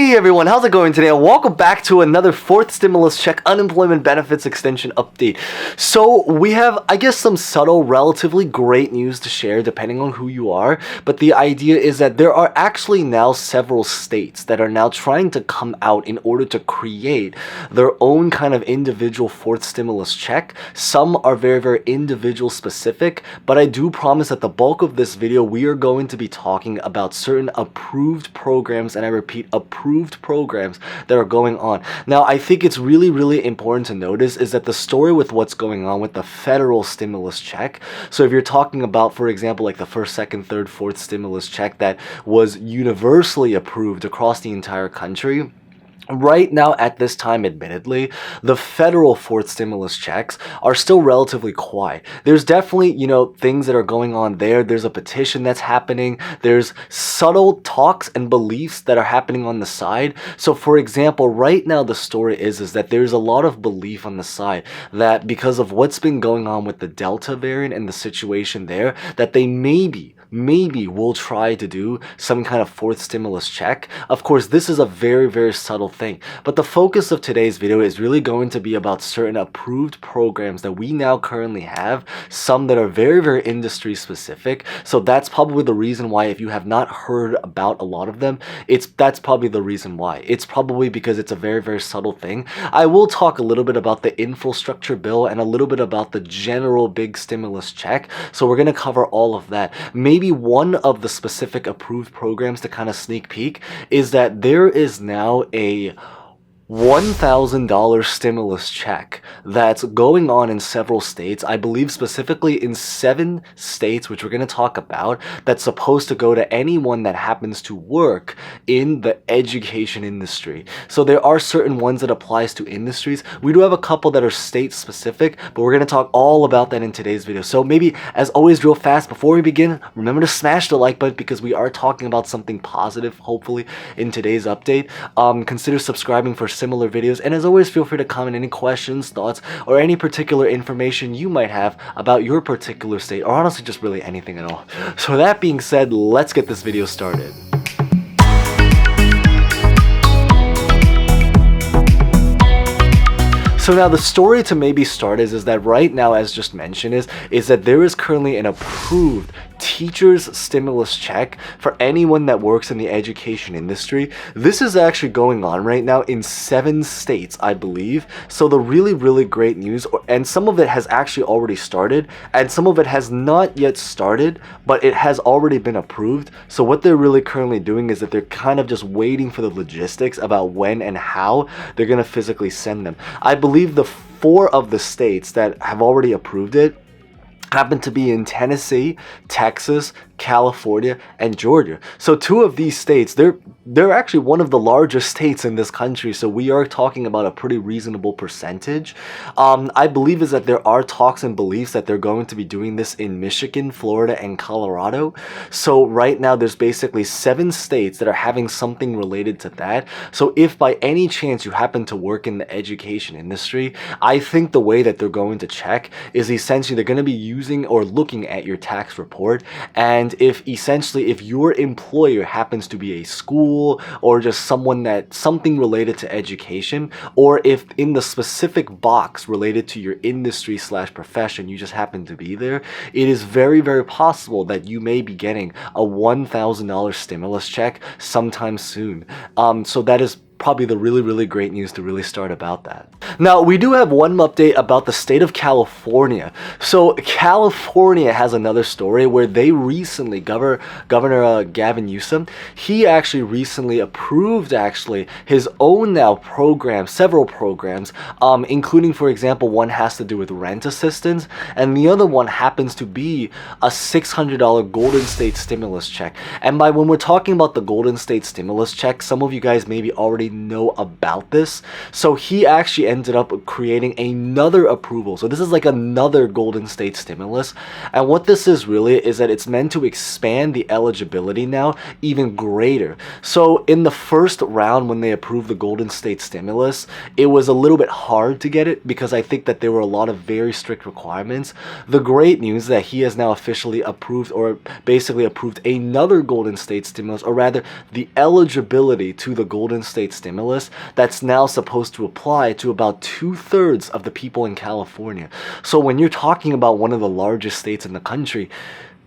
Hey everyone, how's it going today? And welcome back to another fourth stimulus check unemployment benefits extension update. So we have, I guess, some subtle, relatively great news to share depending on who you are. But the idea is that there are actually now several states that are now trying to come out in order to create their own kind of individual fourth stimulus check. Some are very, very individual specific, but I do promise that the bulk of this video, we are going to be talking about certain approved programs, and I repeat, approved programs that are going on. Now, I think it's really, really important to notice is that the story with what's going on with the federal stimulus check, so if you're talking about, for example, like the first, second, third, fourth stimulus check that was universally approved across the entire country, right now, at this time, admittedly, the federal fourth stimulus checks are still relatively quiet. There's definitely, things that are going on there. There's a petition that's happening. There's subtle talks and beliefs that are happening on the side. So, for example, right now, the story is that there's a lot of belief on the side that because of what's been going on with the Delta variant and the situation there, that they maybe will try to do some kind of fourth stimulus check. Of course, this is a very, very subtle thing, but the focus of today's video is really going to be about certain approved programs that we now currently have, some that are very, very industry specific. So that's probably the reason why, if you have not heard about a lot of them, that's probably the reason why. It's probably because it's a very, very subtle thing. I will talk a little bit about the infrastructure bill and a little bit about the general big stimulus check. So we're going to cover all of that. Maybe one of the specific approved programs to kind of sneak peek is that there is now a $1,000 stimulus check that's going on in several states. I believe specifically in 7 states, which we're going to talk about, that's supposed to go to anyone that happens to work in the education industry. So there are certain ones that applies to industries. We do have a couple that are state specific, but we're going to talk all about that in today's video. So maybe, as always, real fast, before we begin, remember to smash the like button because we are talking about something positive, hopefully, in today's update. Consider subscribing for similar videos, and as always, feel free to comment any questions, thoughts, or any particular information you might have about your particular state, or honestly just really anything at all. So that being said, let's get this video started. So now the story to maybe start is that right now, as just mentioned, is that there is currently an approved teachers stimulus check for anyone that works in the education industry. This is actually going on right now in 7 states, I believe. So the really, really great news, and some of it has actually already started, and some of it has not yet started, but it has already been approved. So what they're really currently doing is that they're kind of just waiting for the logistics about when and how they're going to physically send them. I believe the 4 of the states that have already approved it happen to be in Tennessee, Texas, California, and Georgia. So 2 of these states, they're actually one of the largest states in this country, so we are talking about a pretty reasonable percentage. I believe is that there are talks and beliefs that they're going to be doing this in Michigan, Florida, and Colorado. So right now there's basically 7 states that are having something related to that. So if by any chance you happen to work in the education industry, I think the way that they're going to check is essentially they're going to be using or looking at your tax report, and if your employer happens to be a school or just something related to education, or if in the specific box related to your industry / profession you just happen to be there, it is very, very possible that you may be getting a $1,000 stimulus check sometime soon. So that is probably the really, really great news to really start about that. Now, we do have one update about the state of California. So California has another story where they recently, Governor Gavin Newsom, he actually recently approved his own now program, several programs, including, for example, one has to do with rent assistance, and the other one happens to be a $600 Golden State stimulus check. And when we're talking about the Golden State stimulus check, some of you guys maybe already know about this. So he actually ended up creating another approval. So this is like another Golden State stimulus. And what this is really is that it's meant to expand the eligibility now even greater. So in the first round, when they approved the Golden State stimulus, it was a little bit hard to get it because I think that there were a lot of very strict requirements. The great news is that he has now officially approved, or basically approved, another Golden State stimulus, or rather the eligibility to the Golden State stimulus that's now supposed to apply to about 2/3 of the people in California. So when you're talking about one of the largest states in the country,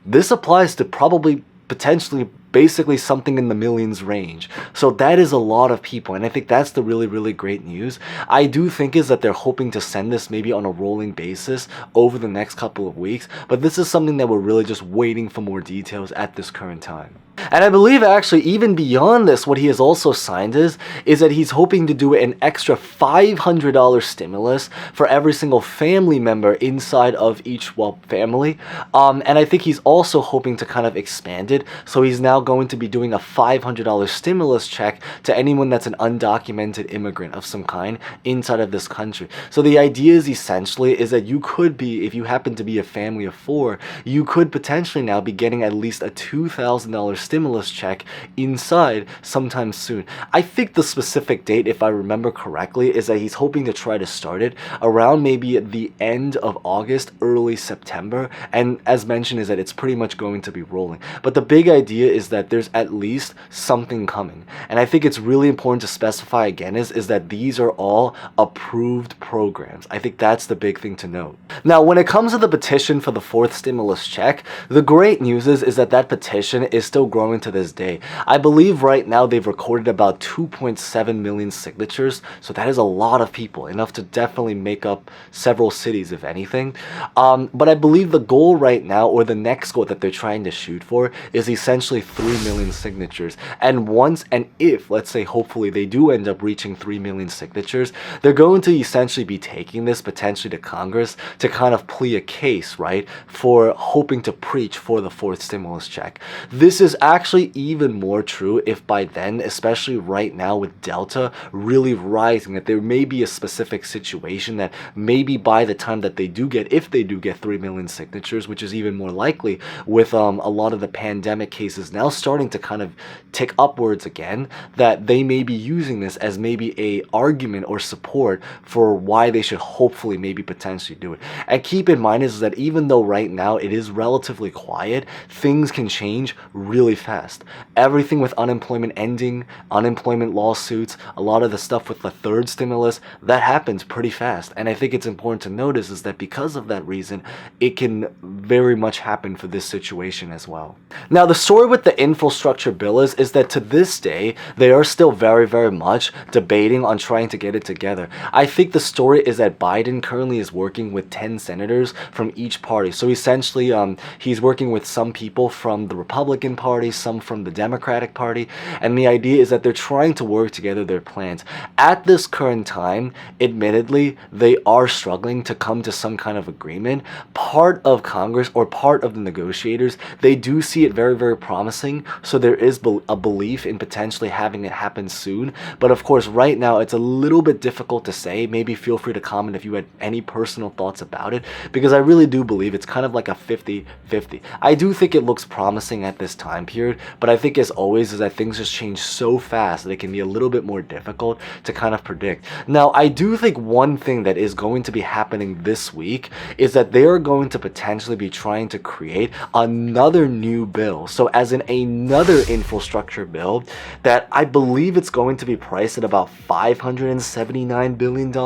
this applies to probably potentially basically something in the millions range. So that is a lot of people, and I think that's the really, really great news. I do think is that they're hoping to send this maybe on a rolling basis over the next couple of weeks, but this is something that we're really just waiting for more details at this current time. And I believe actually even beyond this, what he has also signed is that he's hoping to do an extra $500 stimulus for every single family member inside of each, family. And I think he's also hoping to kind of expand it. So he's now going to be doing a $500 stimulus check to anyone that's an undocumented immigrant of some kind inside of this country. So the idea is essentially is that you could be, if you happen to be a family of 4, you could potentially now be getting at least a $2,000 stimulus check inside sometime soon. I think the specific date, if I remember correctly, is that he's hoping to try to start it around maybe at the end of August, early September, and as mentioned is that it's pretty much going to be rolling. But the big idea is that there's at least something coming, and I think it's really important to specify again is that these are all approved programs. I think that's the big thing to note. Now when it comes to the petition for the 4th stimulus check, the great news is that that petition is still growing to this day. I believe right now they've recorded about 2.7 million signatures, so that is a lot of people, enough to definitely make up several cities if anything. But I believe the goal right now, or the next goal that they're trying to shoot for, is essentially 3 million signatures. And once, and if, let's say hopefully they do end up reaching 3 million signatures, they're going to essentially be taking this potentially to Congress to kind of plead a case, right, for hoping to preach for the 4th stimulus check. This is actually even more true if by then, especially right now with Delta really rising, that there may be a specific situation that maybe by the time that they do get, if they do get 3 million signatures, which is even more likely with a lot of the pandemic cases now starting to kind of tick upwards again, that they may be using this as maybe a argument or support for why they should hopefully maybe potentially do it. And keep in mind is that even though right now it is relatively quiet, things can change really fast. Everything with unemployment ending, unemployment lawsuits, a lot of the stuff with the 3rd stimulus, that happens pretty fast. And I think it's important to notice is that because of that reason, it can very much happen for this situation as well. Now the story with the infrastructure bill is that to this day, they are still very, very much debating on trying to get it together. I think the story is that Biden currently is working with 10 senators from each party. So essentially, he's working with some people from the Republican Party, some from the Democratic Party, and the idea is that they're trying to work together their plans. At this current time, admittedly, they are struggling to come to some kind of agreement. Part of Congress, or part of the negotiators, they do see it very, very promising, so there is a belief in potentially having it happen soon. But of course, right now, it's a little bit difficult to say. Maybe feel free to comment if you had any personal thoughts about it, because I really do believe it's kind of like a 50-50. I do think it looks promising at this time period, but I think as always is that things just change so fast that it can be a little bit more difficult to kind of predict. Now, I do think one thing that is going to be happening this week is that they are going to potentially be trying to create another new bill. So as in another infrastructure bill that I believe it's going to be priced at about $579 billion.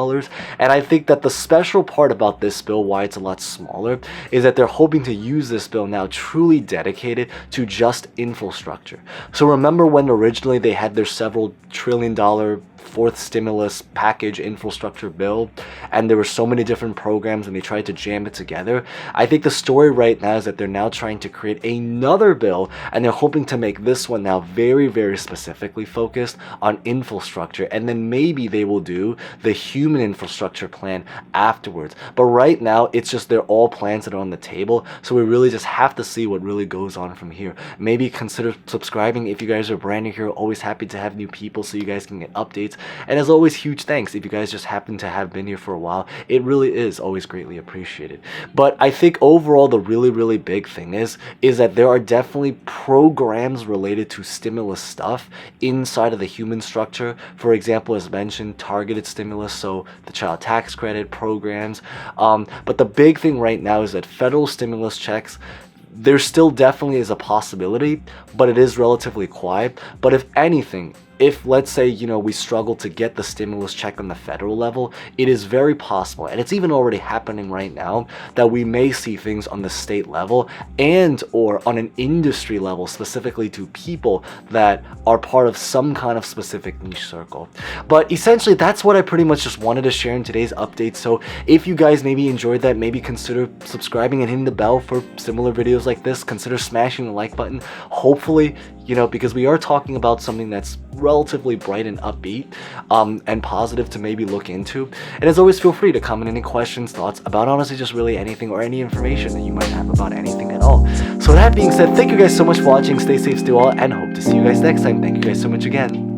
And I think that the special part about this bill, why it's a lot smaller, is that they're hoping to use this bill now truly dedicated to just infrastructure. So remember when originally they had their several $trillion 4th stimulus package infrastructure bill, and there were so many different programs and they tried to jam it together? I think the story right now is that they're now trying to create another bill, and they're hoping to make this one now very, very specifically focused on infrastructure, and then maybe they will do the human infrastructure plan afterwards. But right now, it's just they're all plans that are on the table, so we really just have to see what really goes on from here. Maybe consider subscribing if you guys are brand new here. Always happy to have new people so you guys can get updates updates. And as always, huge thanks if you guys just happen to have been here for a while. It really is always greatly appreciated. But I think overall the really big thing is that there are definitely programs related to stimulus stuff inside of the human structure. For example, as mentioned, targeted stimulus, so the child tax credit programs. But the big thing right now is that federal stimulus checks, there still definitely is a possibility, but it is relatively quiet. But if anything, if let's say, we struggle to get the stimulus check on the federal level, it is very possible, and it's even already happening right now, that we may see things on the state level and or on an industry level, specifically to people that are part of some kind of specific niche circle. But essentially, that's what I pretty much just wanted to share in today's update. So if you guys maybe enjoyed that, maybe consider subscribing and hitting the bell for similar videos like this. Consider smashing the like button. Hopefully, because we are talking about something that's relatively bright and upbeat and positive to maybe look into. And as always, feel free to comment any questions, thoughts about honestly just really anything or any information that you might have about anything at all. So that being said, thank you guys so much for watching. Stay safe, stay well, and hope to see you guys next time. Thank you guys so much again.